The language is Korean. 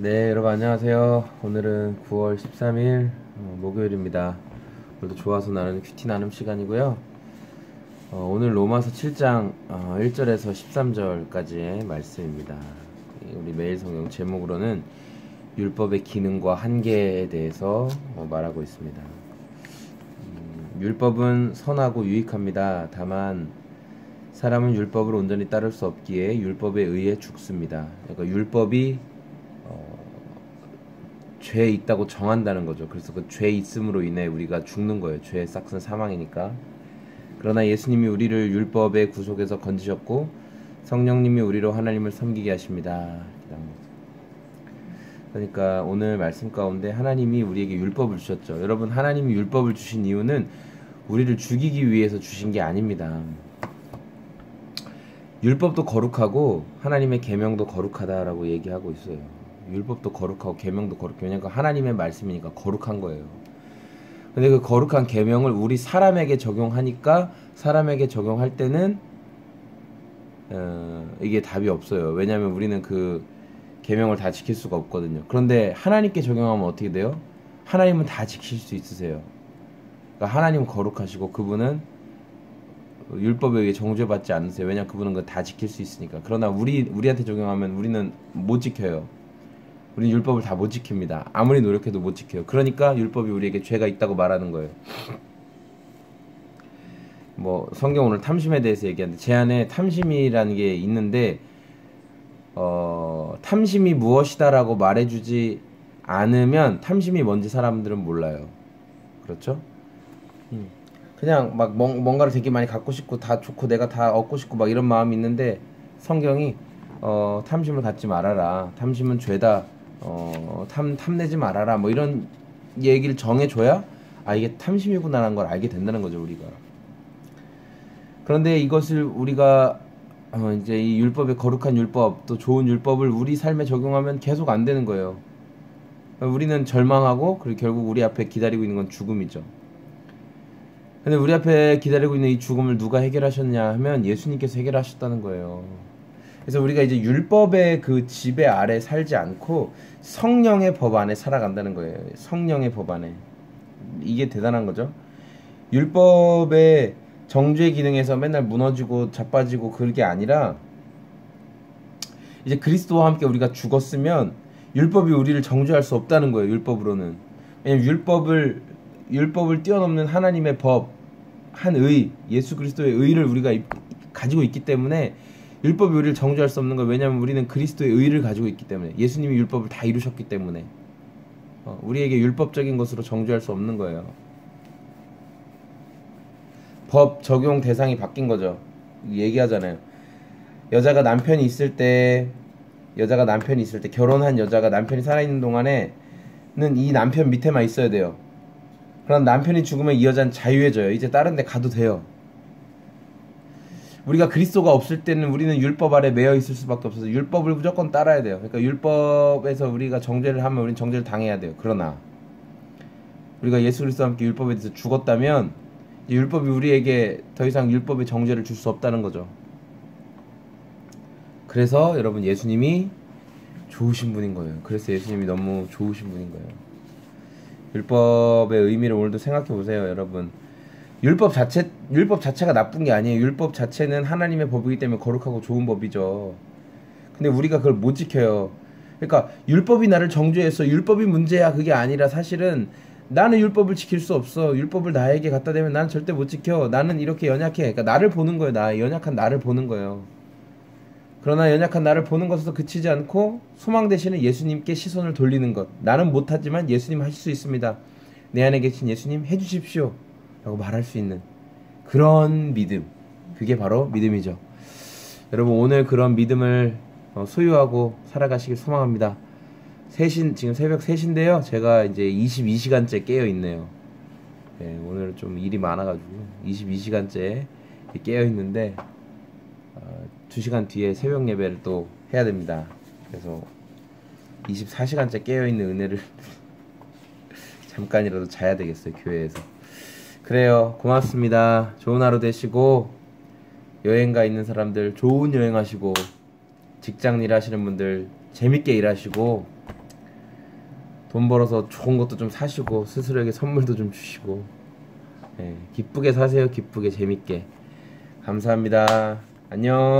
네, 여러분 안녕하세요. 오늘은 9월 13일 목요일입니다. 오늘도 좋아서 나누는 큐티 나눔 시간이고요. 오늘 로마서 7장 1절에서 13절까지의 말씀입니다. 우리 매일 성경 제목으로는 율법의 기능과 한계에 대해서 말하고 있습니다. 율법은 선하고 유익합니다. 다만 사람은 율법을 온전히 따를 수 없기에 율법에 의해 죽습니다. 그러니까 율법이 죄에 있다고 정한다는 거죠. 그래서 그 죄 있음으로 인해 우리가 죽는 거예요. 죄의 싹은 사망이니까. 그러나 예수님이 우리를 율법의 구속에서 건지셨고 성령님이 우리로 하나님을 섬기게 하십니다. 그러니까 오늘 말씀 가운데 하나님이 우리에게 율법을 주셨죠. 여러분, 하나님이 율법을 주신 이유는 우리를 죽이기 위해서 주신 게 아닙니다. 율법도 거룩하고 하나님의 계명도 거룩하다라고 얘기하고 있어요. 율법도 거룩하고 계명도 거룩해요. 왜냐면 하나님의 말씀이니까 거룩한 거예요. 근데 그 거룩한 계명을 우리 사람에게 적용하니까 사람에게 적용할 때는 이게 답이 없어요. 왜냐면 우리는 그 계명을 다 지킬 수가 없거든요. 그런데 하나님께 적용하면 어떻게 돼요? 하나님은 다 지킬 수 있으세요. 그러니까 하나님은 거룩하시고 그분은 율법에 의해 정죄받지 않으세요. 왜냐면 그분은 그거 다 지킬 수 있으니까. 그러나 우리한테 적용하면 우리는 못 지켜요. 우리는 율법을 다 못 지킵니다. 아무리 노력해도 못 지켜요. 그러니까 율법이 우리에게 죄가 있다고 말하는 거예요. 성경 오늘 탐심에 대해서 얘기하는데 제 안에 탐심이라는 게 있는데 탐심이 무엇이다라고 말해주지 않으면 탐심이 뭔지 사람들은 몰라요. 그렇죠? 그냥 막 뭔가를 되게 많이 갖고 싶고 다 좋고 내가 다 얻고 싶고 막 이런 마음이 있는데 성경이 탐심을 갖지 말아라. 탐심은 죄다. 탐내지 말아라. 뭐 이런 얘기를 정해줘야 이게 탐심이구나라는 걸 알게 된다는 거죠, 우리가. 그런데 이것을 우리가 이제 이 율법의 거룩한 율법, 또 좋은 율법을 우리 삶에 적용하면 계속 안 되는 거예요. 우리는 절망하고 그리고 결국 우리 앞에 기다리고 있는 건 죽음이죠. 근데 우리 앞에 기다리고 있는 이 죽음을 누가 해결하셨냐 하면 예수님께서 해결하셨다는 거예요. 그래서 우리가 이제 율법의 그 지배 아래 살지 않고 성령의 법 안에 살아간다는 거예요. 성령의 법 안에. 이게 대단한 거죠. 율법의 정죄 기능에서 맨날 무너지고 자빠지고 그게 아니라 이제 그리스도와 함께 우리가 죽었으면 율법이 우리를 정죄할 수 없다는 거예요. 율법으로는. 왜냐면 율법을 뛰어넘는 하나님의 법, 한 의, 예수 그리스도의 의를 우리가 가지고 있기 때문에 율법이 우리를 정죄할 수 없는 거예요. 왜냐하면 우리는 그리스도의 의를 가지고 있기 때문에. 예수님이 율법을 다 이루셨기 때문에 우리에게 율법적인 것으로 정죄할 수 없는 거예요. 법 적용 대상이 바뀐 거죠. 얘기하잖아요. 여자가 남편이 있을 때 결혼한 여자가 남편이 살아있는 동안에는 이 남편 밑에만 있어야 돼요. 그럼 남편이 죽으면 이 여자는 자유해져요. 이제 다른 데 가도 돼요. 우리가 그리스도가 없을 때는 우리는 율법 아래 매여 있을 수밖에 없어서 율법을 무조건 따라야 돼요. 그러니까 율법에서 우리가 정죄를 하면 우리는 정죄를 당해야 돼요. 그러나 우리가 예수 그리스도와 함께 율법에 대해서 죽었다면 율법이 우리에게 더 이상 율법의 정죄를 줄 수 없다는 거죠. 그래서 여러분, 예수님이 좋으신 분인 거예요. 그래서 예수님이 너무 좋으신 분인 거예요. 율법의 의미를 오늘도 생각해 보세요, 여러분. 율법 자체가 나쁜 게 아니에요. 율법 자체는 하나님의 법이기 때문에 거룩하고 좋은 법이죠. 근데 우리가 그걸 못 지켜요. 그러니까 율법이 나를 정죄했어, 율법이 문제야, 그게 아니라 사실은 나는 율법을 지킬 수 없어. 율법을 나에게 갖다 대면 나는 절대 못 지켜. 나는 이렇게 연약해. 그러니까 나를 보는 거예요. 연약한 나를 보는 거예요. 그러나 연약한 나를 보는 것에서 그치지 않고 소망 되시는 예수님께 시선을 돌리는 것. 나는 못하지만 예수님 하실 수 있습니다. 내 안에 계신 예수님 해주십시오 라고 말할 수 있는 그런 믿음, 그게 바로 믿음이죠. 여러분, 오늘 그런 믿음을 소유하고 살아가시길 소망합니다. 지금 새벽 3시인데요 제가 이제 22시간째 깨어있네요. 네, 오늘 좀 일이 많아가지고 22시간째 깨어있는데 2시간 뒤에 새벽 예배를 또 해야 됩니다. 그래서 24시간째 깨어있는 은혜를 잠깐이라도 자야 되겠어요, 교회에서. 그래요. 고맙습니다. 좋은 하루 되시고, 여행가 있는 사람들 좋은 여행 하시고, 직장 일 하시는 분들 재밌게 일하시고, 돈 벌어서 좋은 것도 좀 사시고 스스로에게 선물도 좀 주시고, 예, 기쁘게 사세요. 기쁘게 재밌게. 감사합니다. 안녕.